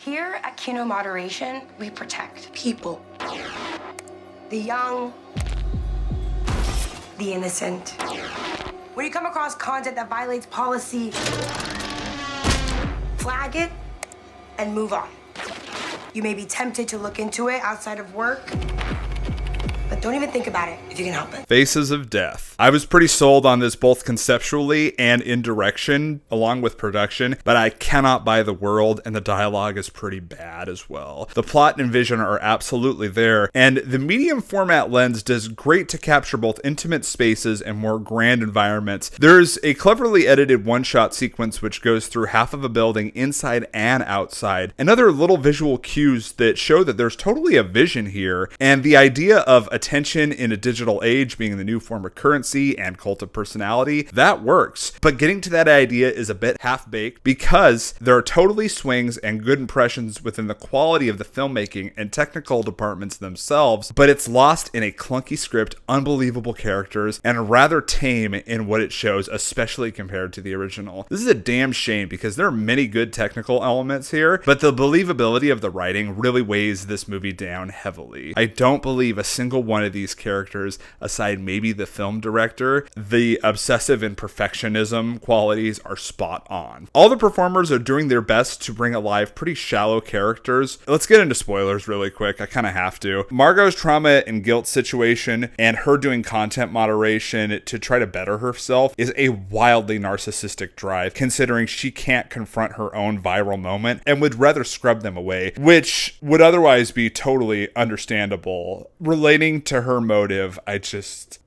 Here at Kino Moderation, we protect people. The young, the innocent. When you come across content that violates policy, flag it and move on. You may be tempted to look into it outside of work, but don't even think about it if you can help it. Faces of Death. I was pretty sold on this both conceptually and in direction, along with production, but I cannot buy the world, and the dialogue is pretty bad as well. The plot and vision are absolutely there, and the medium format lens does great to capture both intimate spaces and more grand environments. There's a cleverly edited one-shot sequence which goes through half of a building inside and outside, and other little visual cues that show that there's totally a vision here, and the idea of attention in a digital age being the new form of currency and cult of personality, that works. But getting to that idea is a bit half-baked because there are totally swings and good impressions within the quality of the filmmaking and technical departments themselves, but it's lost in a clunky script, unbelievable characters, and rather tame in what it shows, especially compared to the original. This is a damn shame because there are many good technical elements here, but the believability of the writing really weighs this movie down heavily. I don't believe a single one of these characters, aside maybe the film director, the obsessive and perfectionism qualities are spot on. All the performers are doing their best to bring alive pretty shallow characters. Let's get into spoilers really quick. I kind of have to. Margot's trauma and guilt situation and her doing content moderation to try to better herself is a wildly narcissistic drive, considering she can't confront her own viral moment and would rather scrub them away, which would otherwise be totally understandable. Relating to her motive, it just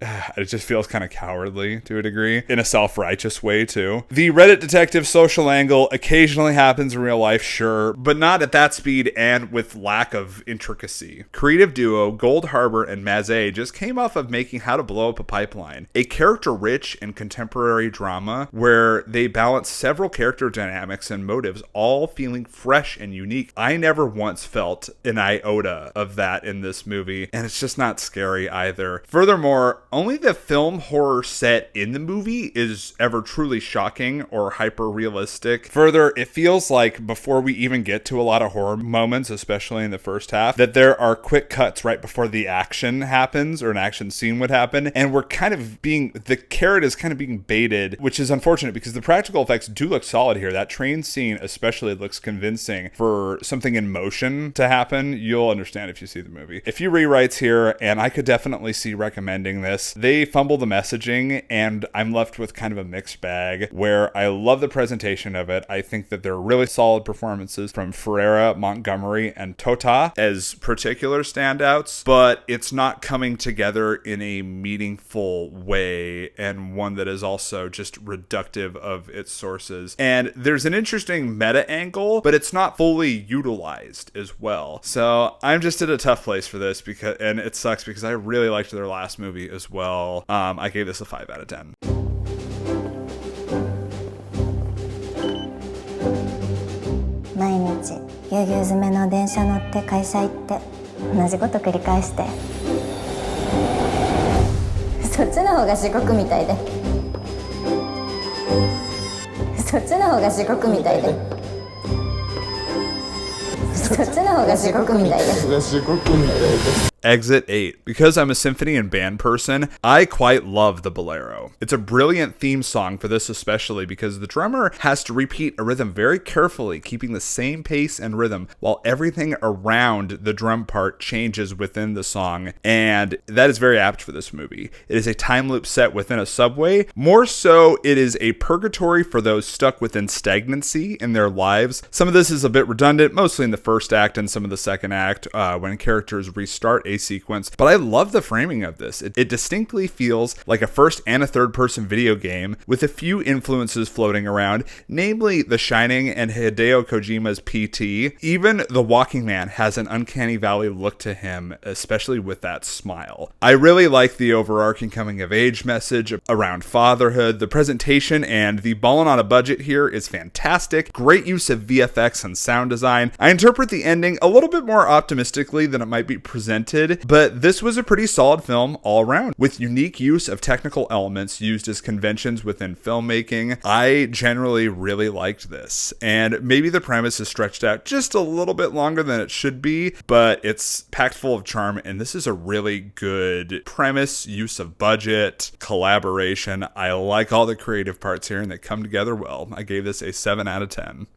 feels kind of cowardly to a degree, in a self-righteous way too. The Reddit detective social angle occasionally happens in real life, sure, but not at that speed and with lack of intricacy. Creative duo Gold Harbor and Maze just came off of making How to Blow Up a Pipeline, a character-rich and contemporary drama where they balance several character dynamics and motives, all feeling fresh and unique. I never once felt an iota of that in this movie, and it's just not scary either. Furthermore, only the film horror set in the movie is ever truly shocking or hyper-realistic. Further, it feels like before we even get to a lot of horror moments, especially in the first half, that there are quick cuts right before the action happens or an action scene would happen, and the carrot is kind of being baited, which is unfortunate because the practical effects do look solid here. That train scene especially looks convincing for something in motion to happen. You'll understand if you see the movie. A few rewrites here, and I could definitely see recommending this. They fumble the messaging, and I'm left with kind of a mixed bag where I love the presentation of it. I think that they're really solid performances from Ferreira, Montgomery, and Tota as particular standouts, but it's not coming together in a meaningful way and one that is also just reductive of its sources. And there's an interesting meta angle, but it's not fully utilized as well. So I'm just at a tough place for this and it sucks because I really liked their last movie as well. I gave this a 5 out of 10. 毎日ぎゅうぎゅう詰めの電車乗って会社行って同じこと繰り返してそっちの方が地獄みたいでそっちの方が地獄みたいでそっちの方が地獄みたいで Exit 8. Because I'm a symphony and band person, I quite love the Bolero. It's a brilliant theme song for this, especially because the drummer has to repeat a rhythm very carefully, keeping the same pace and rhythm while everything around the drum part changes within the song, and that is very apt for this movie. It is a time loop set within a subway. More so, it is a purgatory for those stuck within stagnancy in their lives. Some of this is a bit redundant, mostly in the first act and some of the second act, when characters restart a sequence, but I love the framing of this. It distinctly feels like a first and a third person video game with a few influences floating around, namely The Shining and Hideo Kojima's PT. Even The Walking Man has an uncanny valley look to him, especially with that smile. I really like the overarching coming of age message around fatherhood. The presentation and the ballin' on a budget here is fantastic. Great use of VFX and sound design. I interpret the ending a little bit more optimistically than it might be presented, talented, but this was a pretty solid film all around, with unique use of technical elements used as conventions within filmmaking. I generally really liked this, and maybe the premise is stretched out just a little bit longer than it should be, but it's packed full of charm, and this is a really good premise, use of budget, collaboration. I like all the creative parts here, and they come together well. I gave this a 7 out of 10.